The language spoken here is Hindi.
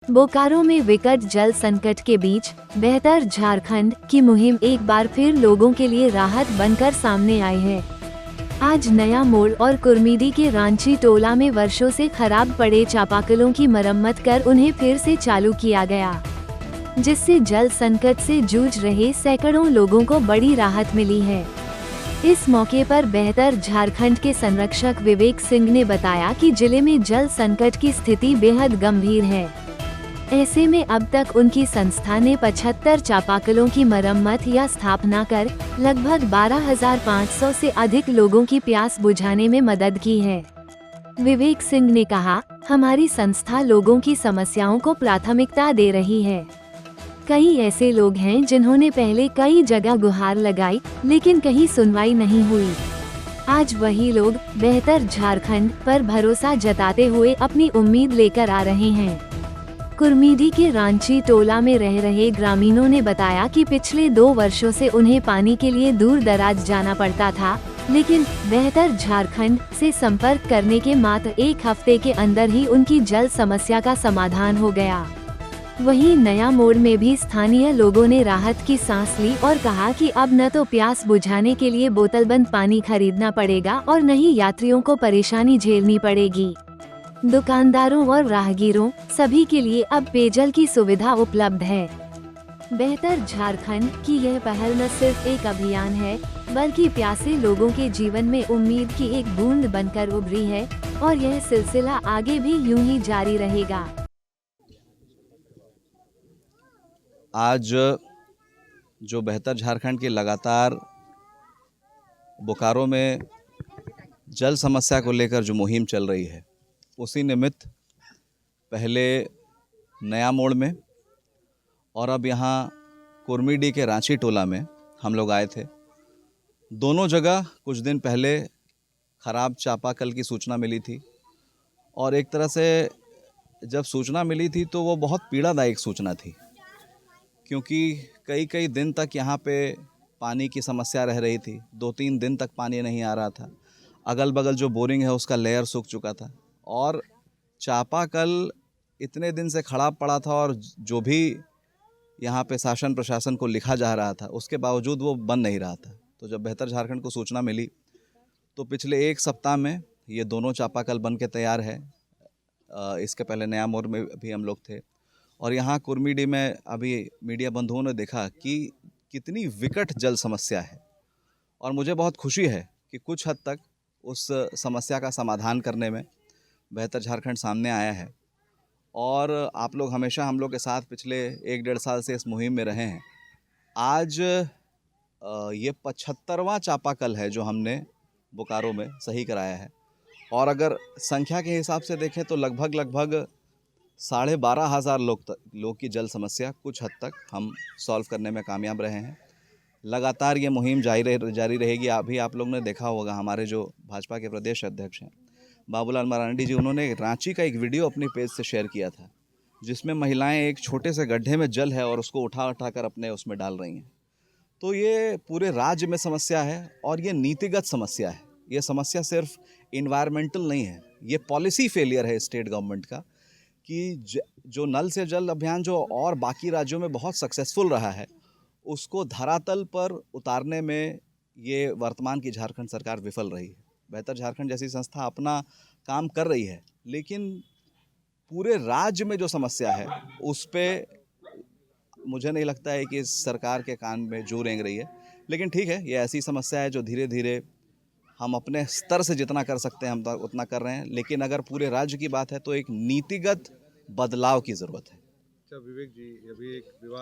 बोकारो में विकट जल संकट के बीच बेहतर झारखंड की मुहिम एक बार फिर लोगों के लिए राहत बनकर सामने आई है। आज नया मोड़ और कुर्मीडी के रांची टोला में वर्षों से खराब पड़े चापाकलों की मरम्मत कर उन्हें फिर से चालू किया गया, जिससे जल संकट से जूझ रहे सैकड़ों लोगों को बड़ी राहत मिली है। इस मौके पर बेहतर झारखंड के संरक्षक विवेक सिंह ने बताया कि जिले में जल संकट की स्थिति बेहद गंभीर है। ऐसे में अब तक उनकी संस्था ने 75 चापाकलों की मरम्मत या स्थापना कर लगभग 12,500 से अधिक लोगों की प्यास बुझाने में मदद की है। विवेक सिंह ने कहा, हमारी संस्था लोगों की समस्याओं को प्राथमिकता दे रही है। कई ऐसे लोग हैं जिन्होंने पहले कई जगह गुहार लगाई, लेकिन कहीं सुनवाई नहीं हुई। आज वही लोग बेहतर झारखंड पर भरोसा जताते हुए अपनी उम्मीद लेकर आ रहे हैं। कुर्मीडी के रांची टोला में रह रहे ग्रामीणों ने बताया कि पिछले 2 वर्षों से उन्हें पानी के लिए दूर दराज जाना पड़ता था, लेकिन बेहतर झारखंड से संपर्क करने के मात्र 1 हफ्ते के अंदर ही उनकी जल समस्या का समाधान हो गया। वहीं नया मोड़ में भी स्थानीय लोगों ने राहत की सांस ली और कहा कि अब न तो प्यास बुझाने के लिए बोतलबंद पानी खरीदना पड़ेगा और न ही यात्रियों को परेशानी झेलनी पड़ेगी। दुकानदारों और राहगीरों सभी के लिए अब पेयजल की सुविधा उपलब्ध है। बेहतर झारखंड की यह पहल न सिर्फ एक अभियान है, बल्कि प्यासे लोगों के जीवन में उम्मीद की एक बूंद बनकर उभरी है और यह सिलसिला आगे भी यूं ही जारी रहेगा। आज जो बेहतर झारखंड की लगातार बोकारो में जल समस्या को लेकर जो मुहिम चल रही है, उसी निमित्त पहले नया मोड़ में और अब यहाँ कुर्मीडी के रांची टोला में हम लोग आए थे। दोनों जगह कुछ दिन पहले ख़राब चापाकल की सूचना मिली थी और एक तरह से जब सूचना मिली थी तो वो बहुत पीड़ादायक सूचना थी, क्योंकि कई दिन तक यहाँ पे पानी की समस्या रह रही थी। 2-3 दिन तक पानी नहीं आ रहा था। अगल बगल जो बोरिंग है उसका लेयर सूख चुका था और चापाकल इतने दिन से खराब पड़ा था और जो भी यहाँ पे शासन प्रशासन को लिखा जा रहा था, उसके बावजूद वो बन नहीं रहा था। तो जब बेहतर झारखंड को सूचना मिली तो पिछले 1 सप्ताह में ये दोनों चापाकल बन के तैयार है। इसके पहले नया मोड़ में भी हम लोग थे और यहाँ कुर्मीडी में अभी मीडिया बंधुओं ने देखा कि कितनी विकट जल समस्या है और मुझे बहुत खुशी है कि कुछ हद तक उस समस्या का समाधान करने में बेहतर झारखंड सामने आया है। और आप लोग हमेशा हम लोग के साथ पिछले 1-1.5 साल से इस मुहिम में रहे हैं। आज ये 75वां चापाकल है जो हमने बोकारो में सही कराया है और अगर संख्या के हिसाब से देखें तो लगभग 12,500 लोग की जल समस्या कुछ हद तक हम सॉल्व करने में कामयाब रहे हैं। लगातार ये मुहिम जारी रहेगी। अभी आप लोग ने देखा होगा हमारे जो भाजपा के प्रदेश अध्यक्ष हैं बाबूलाल मरांडी जी, उन्होंने रांची का एक वीडियो अपने पेज से शेयर किया था, जिसमें महिलाएं एक छोटे से गड्ढे में जल है और उसको उठा कर अपने उसमें डाल रही हैं। तो ये पूरे राज्य में समस्या है और ये नीतिगत समस्या है। ये समस्या सिर्फ इन्वायरमेंटल नहीं है, ये पॉलिसी फेलियर है स्टेट गवर्नमेंट का कि जो नल से जल अभियान जो और बाकी राज्यों में बहुत सक्सेसफुल रहा है, उसको धरातल पर उतारने में ये वर्तमान की झारखंड सरकार विफल रही है। बेहतर झारखंड जैसी संस्था अपना काम कर रही है, लेकिन पूरे राज्य में जो समस्या है उस पे मुझे नहीं लगता है कि सरकार के कान में जू रेंग रही है। लेकिन ठीक है, ये ऐसी समस्या है जो धीरे धीरे हम अपने स्तर से जितना कर सकते हैं हम उतना कर रहे हैं, लेकिन अगर पूरे राज्य की बात है तो एक नीतिगत बदलाव की ज़रूरत है। अच्छा विवेक जी, अभी एक विवाद